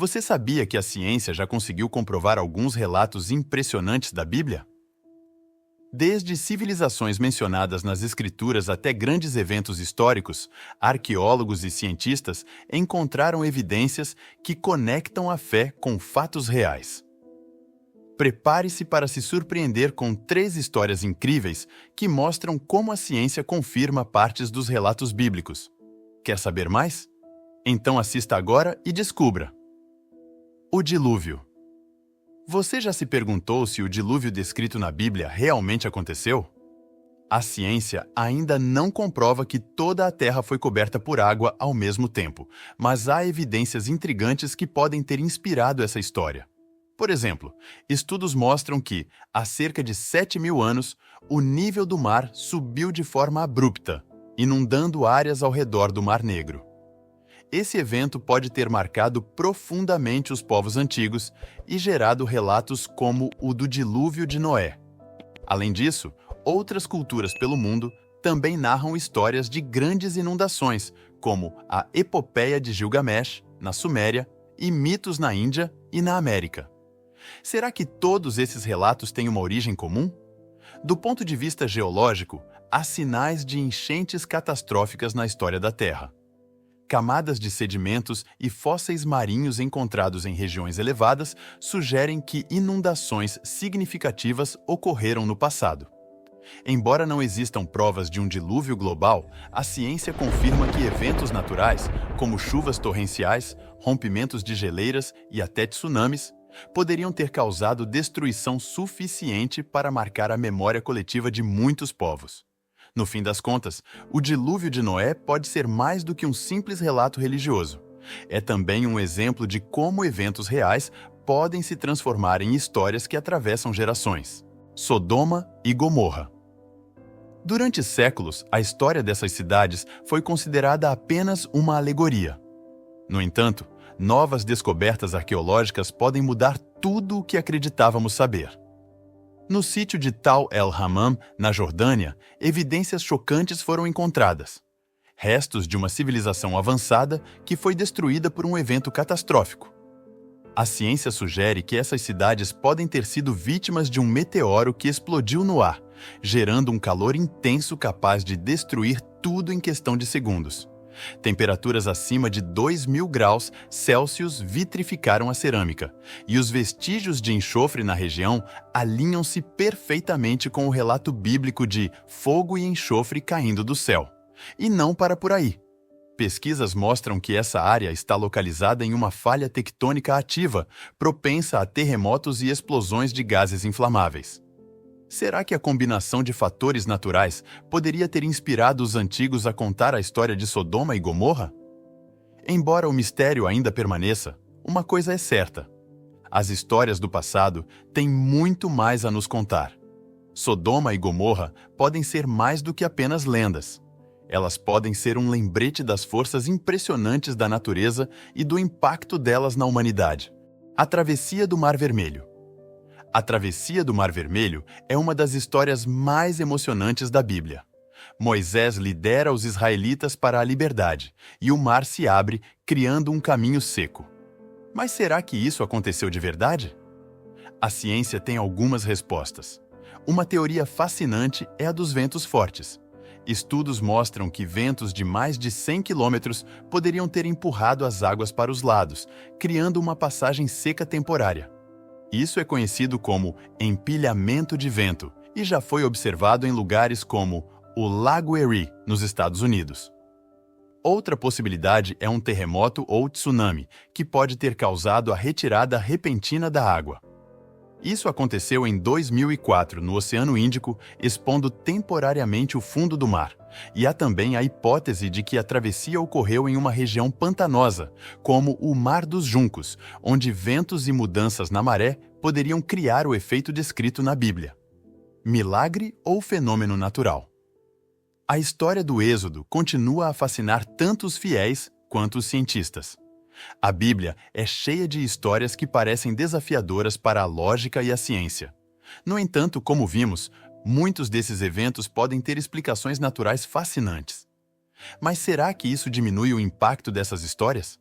Você sabia que a ciência já conseguiu comprovar alguns relatos impressionantes da Bíblia? Desde civilizações mencionadas nas Escrituras até grandes eventos históricos, arqueólogos e cientistas encontraram evidências que conectam a fé com fatos reais. Prepare-se para se surpreender com 3 histórias incríveis que mostram como a ciência confirma partes dos relatos bíblicos. Quer saber mais? Então assista agora e descubra. O dilúvio. Você já se perguntou se o dilúvio descrito na Bíblia realmente aconteceu? A ciência ainda não comprova que toda a Terra foi coberta por água ao mesmo tempo, mas há evidências intrigantes que podem ter inspirado essa história. Por exemplo, estudos mostram que, há cerca de 7.000 anos, o nível do mar subiu de forma abrupta, inundando áreas ao redor do Mar Negro. Esse evento pode ter marcado profundamente os povos antigos e gerado relatos como o do dilúvio de Noé. Além disso, outras culturas pelo mundo também narram histórias de grandes inundações, como a Epopeia de Gilgamesh, na Suméria, e mitos na Índia e na América. Será que todos esses relatos têm uma origem comum? Do ponto de vista geológico, há sinais de enchentes catastróficas na história da Terra. Camadas de sedimentos e fósseis marinhos encontrados em regiões elevadas sugerem que inundações significativas ocorreram no passado. Embora não existam provas de um dilúvio global, a ciência confirma que eventos naturais, como chuvas torrenciais, rompimentos de geleiras e até tsunamis, poderiam ter causado destruição suficiente para marcar a memória coletiva de muitos povos. No fim das contas, o dilúvio de Noé pode ser mais do que um simples relato religioso. É também um exemplo de como eventos reais podem se transformar em histórias que atravessam gerações. Sodoma e Gomorra. Durante séculos, a história dessas cidades foi considerada apenas uma alegoria. No entanto, novas descobertas arqueológicas podem mudar tudo o que acreditávamos saber. No sítio de Tal el-Hammam, na Jordânia, evidências chocantes foram encontradas. Restos de uma civilização avançada que foi destruída por um evento catastrófico. A ciência sugere que essas cidades podem ter sido vítimas de um meteoro que explodiu no ar, gerando um calor intenso capaz de destruir tudo em questão de segundos. Temperaturas acima de 2.000 graus Celsius vitrificaram a cerâmica, e os vestígios de enxofre na região alinham-se perfeitamente com o relato bíblico de fogo e enxofre caindo do céu. E não para por aí. Pesquisas mostram que essa área está localizada em uma falha tectônica ativa, propensa a terremotos e explosões de gases inflamáveis. Será que a combinação de fatores naturais poderia ter inspirado os antigos a contar a história de Sodoma e Gomorra? Embora o mistério ainda permaneça, uma coisa é certa: as histórias do passado têm muito mais a nos contar. Sodoma e Gomorra podem ser mais do que apenas lendas. Elas podem ser um lembrete das forças impressionantes da natureza e do impacto delas na humanidade. A travessia do Mar Vermelho. A travessia do Mar Vermelho é uma das histórias mais emocionantes da Bíblia. Moisés lidera os israelitas para a liberdade, e o mar se abre, criando um caminho seco. Mas será que isso aconteceu de verdade? A ciência tem algumas respostas. Uma teoria fascinante é a dos ventos fortes. Estudos mostram que ventos de mais de 100 quilômetros poderiam ter empurrado as águas para os lados, criando uma passagem seca temporária. Isso é conhecido como empilhamento de vento e já foi observado em lugares como o Lago Erie, nos Estados Unidos. Outra possibilidade é um terremoto ou tsunami, que pode ter causado a retirada repentina da água. Isso aconteceu em 2004 no Oceano Índico, expondo temporariamente o fundo do mar. E há também a hipótese de que a travessia ocorreu em uma região pantanosa, como o Mar dos Juncos, onde ventos e mudanças na maré poderiam criar o efeito descrito na Bíblia. Milagre ou fenômeno natural? A história do Êxodo continua a fascinar tanto os fiéis quanto os cientistas. A Bíblia é cheia de histórias que parecem desafiadoras para a lógica e a ciência. No entanto, como vimos, muitos desses eventos podem ter explicações naturais fascinantes. Mas será que isso diminui o impacto dessas histórias?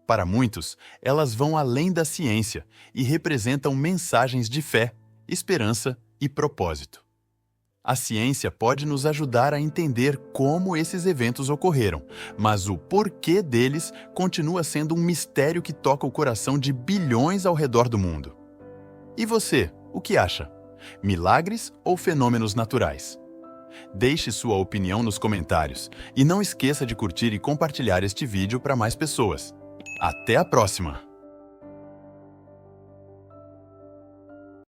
Para muitos, elas vão além da ciência e representam mensagens de fé, esperança e propósito. A ciência pode nos ajudar a entender como esses eventos ocorreram, mas o porquê deles continua sendo um mistério que toca o coração de bilhões ao redor do mundo. E você, o que acha? Milagres ou fenômenos naturais? Deixe sua opinião nos comentários e não esqueça de curtir e compartilhar este vídeo para mais pessoas. Até a próxima!